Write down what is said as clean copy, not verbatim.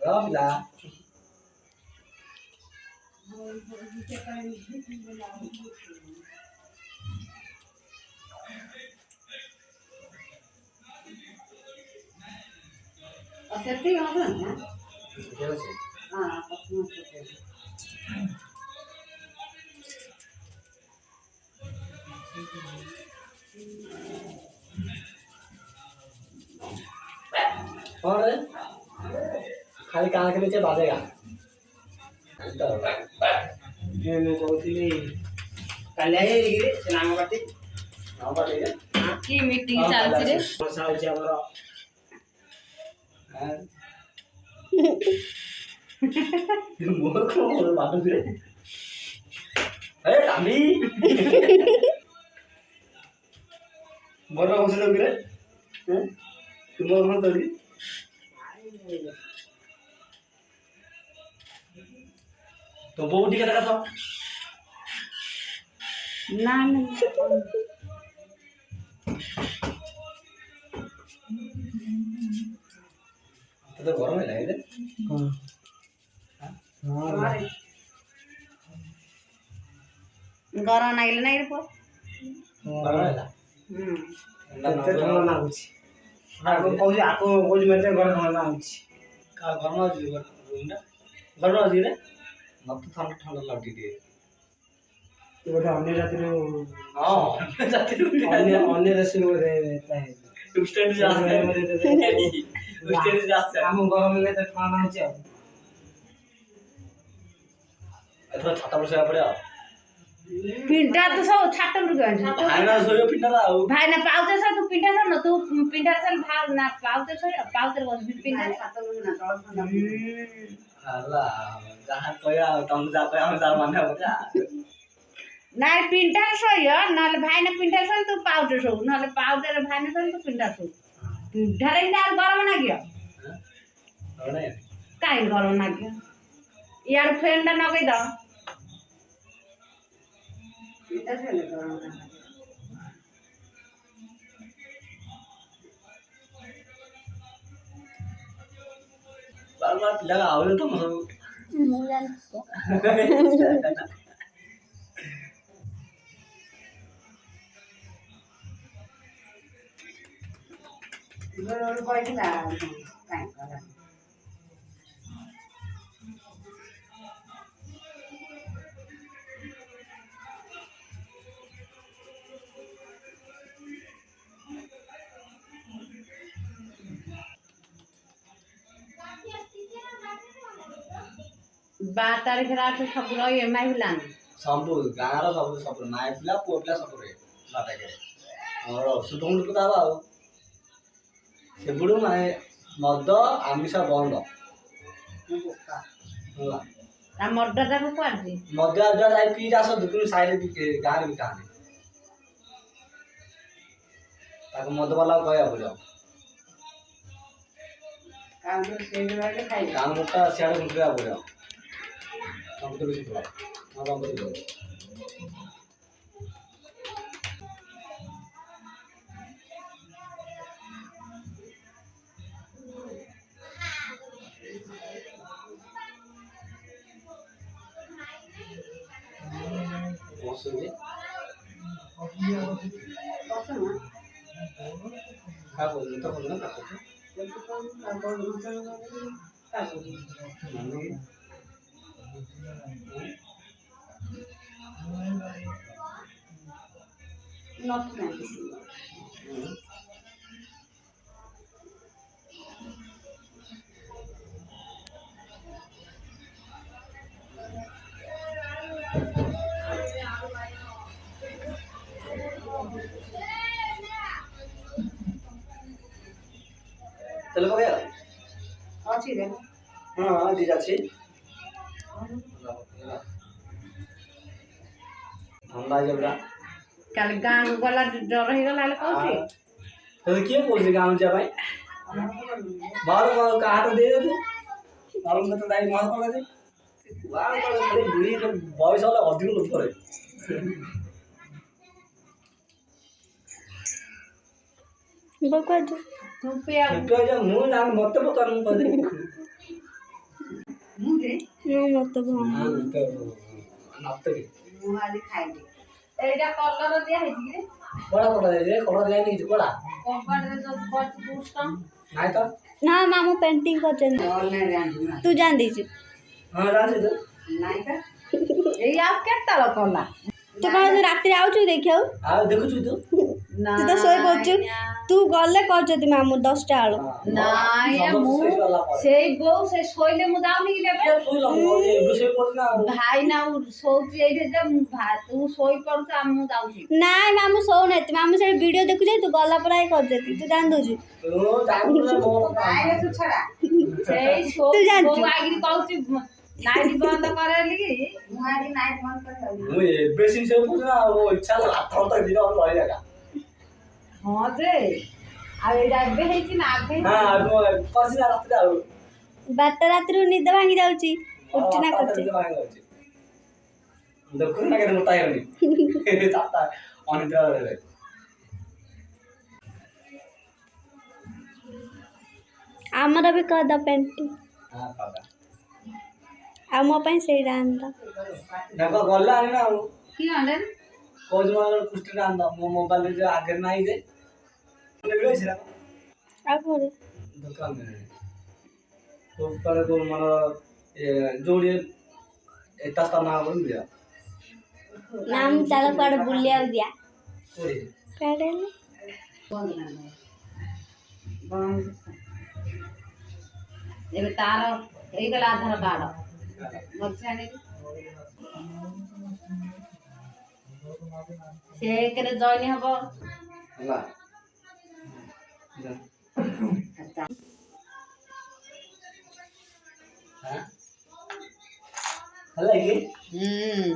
Robla. Acertei ontem, né? Você. Ah, posso não fazer. और खाली कान के नीचे बाजेगा ମୁଁ କହୁଥିଲି କାଲି ଆଇକି ନାଙ୍ଗବାଟି नाम बाजेगा କି ମିଟିଂ ଚାଲିଛି ରେ? ବର୍ଷା ହଉଛି ଆମର मोर को बाटू रे ए टामी मोर को से रे हैं तुम मोर को तोड़ी तो बोटी का तो ନା ନା तो गरम है रे ଗରମ ଲାଗିଲେ ନାଇଁ ରେ ପୁଅ? गरम है ଏତେ ଥଣ୍ଡା ଲାଗୁଛି ଆକୁ କହୁଛି ମତେ ଘରେ ଥଣ୍ଡା ଲାଗୁଛି का गरम आ जी रूम ना गरम आ जी रे मत ठंडा ठंडा लागी दे ତୁ ବୋଧେ ଅନ୍ୟ ଜାତିରୁ हां जाती रू ଅନ୍ୟ ଦେଶରୁ ବୋଧେ ତା इंस्टेंट जास्त है इंस्टेंट जास्त है ଆମ ଗରମ ହେଲେ ତ ଥଣ୍ଡା ହେଉଛି ଆଉ एथरा छाता पर सोया पड़े ପିଣ୍ଢା ତ ସବୁ ଛାଟ ଉପରକୁ ଆଣିଛୁ। हाइना सोयो पिंडा आउ ଭାଇ ନା ପାଉତେ ସହ ତୁ ପିଣ୍ଢା ସହ ତୁ ପିଣ୍ଢା ସହ ଭାଉ ନା ପାଉତେ ସହ ପାଉତେ ବସିବି ପିଣ୍ଢା ଛାତ ଉପରକୁ ନା ତଳ ଥଣ୍ଡା हला जहां कोया तुम जा पे हम जा माने हो जा ନାଇଁ ପିଣ୍ଢା ଶୋଇବ ନହେଲେ ଭାଇ ନା ପିଣ୍ଢା ଶୋଇ ତୁ ପାଉତେ ଶୋଉ ନହେଲେ ପାଉତେ ଭାଇ ନା ଶୋଇ ତୁ ପିଣ୍ଢା ଶୋଉ ପିଣ୍ଢାରେ କିନ୍ତୁ ଆଉ ଗରମ ଲାଗିବ अरे କାହିଁ ଗରମ ଲାଗିବ ଇଆଡୁ ଫ୍ୟାନ୍ ଟା ନଗେଇ ଦବ ପିଣ୍ଢା ଶୋଇଲେ ଗରମ ଲାଗିବ बार बार लगा आओ तो मत ମୁଁ ଜାଣିଛି କହିଥିଲା କାହିଁ ଗରମ ବାର ତାରିଖରେ ଆଠ ସବୁ ଏମ୍ଆଇ ହେଲାନି सब गाँव सब सब नाय पिला पुओ पिला सब रे बाटा के और सुधुम को दावा आओ सेबुडू माने मद आमिष बंद होला ତା ମର୍ଡରଟାକୁ କୁଆଡେ मद आजा जाई पी जास दुकुन साइड गाँव रे बिका ताको मद वाला कहया बुझो କାଉंटर ସେଇ ଭାগে ଖାଇବେ काम मोटा सियाड़े गुंडा बुझो हम तो बेसी बुझो ना बंद कर दो ओसुले ବସ का बोल तो बोल ना का माने चलो गया ଅଛି ରେ हां दी जाछि ठंडा जबरा କାଲି ଗାଁକୁ ଗଲା ଜ୍ୱର ହେଇଗଲା ହେଲେ କୋଉଠି तो किए बोल गाँव जा भाई बाल को काट दे दे तू बाल में तो दाई मार कर दे बाल को खाली बुढ़ी तो बॉयस वाला अधिक लोग करे बकवास ତୁ ପିଆ ଏବେ ଯେ ମୁଁ ଜାଣି ମତେ ପଚାର ମୁଁ କହିଦେବି ମୁଁ ଯେ ମତେ ଭଲ ନତେ ମୁଁ ଆଜି ଖାଇଲି ଏଇଟା କଲର ଦିଆ ହେଇଛି କି କଳା କଳା ଦେଇଛି କଳା ଦିଆନି କିଛି କଳା କବାଟରେ ଯୋଉ ପଡିଛି ଦୁଷ୍ଟ ନାଇଁ ତ ନା ମାମୁଁ ପେଣ୍ଟିଂ କରିଛନ୍ତି ଅନଲାଇନ ଜାଣିଛୁ ନା ତୁ ଜାଣି ଦେଇଛୁ ହଁ ଜାଣିଛୁ ତ ନାଇଁ ତ ଏଇ ଆଉ କେତେବେଳେ କଲା ତୁ କଣ ରାତିରେ ଆଉଛୁ ଦେଖିବାକୁ ଆଉ ଦେଖୁଛୁ ତୁ ତୁ ତ ଶୋଇ ପଡୁଛୁ ତୁ ଗଲେ କରୁଛନ୍ତି ମାମୁଁ 10ଟା ବେଳୁ ନାଇଁ ମୁଁ ସେଇ ବୋଉ ସେ ଶୋଇଲେ ମୁଁ ଯାଉନି କି ଭାଇ ନା ଶୋଉଛି ଏଇଠି ଯେ ତୁ ଶୋଇ ପଡୁଛୁ ଆଉ ମୁଁ ଯାଉଛି ନାଇଁ ମାମୁଁ ଶୋଉନାହାନ୍ତି ମାମୁଁ ସେଠି ଭିଡିଓ ଦେଖୁଛନ୍ତି ତୁ ଗଲା ପରେ ଆଇ କରୁଛନ୍ତି ତୁ ଜାଣି ଦଉଛୁ ନାଇଁ ତୁ ଛଡା ସେଇ ତୁ ଜାଣିଛୁ। ବୋଉ ଆଗିରି କହୁଛି ନାଇଟ୍ ବନ୍ଦ କରେଲି କି ମୁଁ ଆଜି ନାଇଟ୍ ବନ୍ଦ କରିବି ମୁଁ ଏବେ ସିନା ସେ କହୁଛି ନା ମୋ ଇଚ୍ଛା ହେଲା ହାତ ହାତ ଦିନ ରହିଲା ହଁ ଯେ ଆଉ ଏଇଟା ଏବେ ହେଇଛି ନା ଆଗେ ହଁ ମୁଁ ପଶି ରାତିରେ ଆଉ 12ଟା ରାତିରୁ ନିଦ ଭାଙ୍ଗି ଯାଉଛି ଉଠି ନା କରୁଛି ଦେଖୁଛୁ ନା କେତେ ମୋଟା ହେଇଗଲି ଚାରିଟା ଅନିଦ୍ରା ରହିଲେ ଆମର ବି କରିଦ ପେଣ୍ଟିଂ ହଁ ପାପା ଆଉ ମୋ ପାଇଁ ସେଇଟା ଆଣିଦ ଦେଖ ଗଲାଣି ନା ଆଉ କି ଆଣେ କହୁଛି ମୋର କୁଷ୍ଟିରେ ଆଣିଦ ମୋ ମୋବାଇଲରେ ଯୋଉ ଆଗରେ ନାହିଁ ଯେ ମିଳିଛି ନା ଆଉ କଣ ଦୋକାନରେ ମୋର ଯୋଉଠି ଏତା ସ୍ଥାନ ହବ ମିଳିବ ନା ମୁଁ ଚାଲ କୁଆଡେ ବୁଲିବାକୁ ଯିବା କୋଉଠି କୁଆଡେ ହେଲେ ଏବେ ତାର ହେଇଗଲା ଆଧାର କାର୍ଡ ମଝିଆଣି ସେ ଏକରେ ଜଏନ୍ ହବ ହେଲା ହେଲା କି ହୁଁ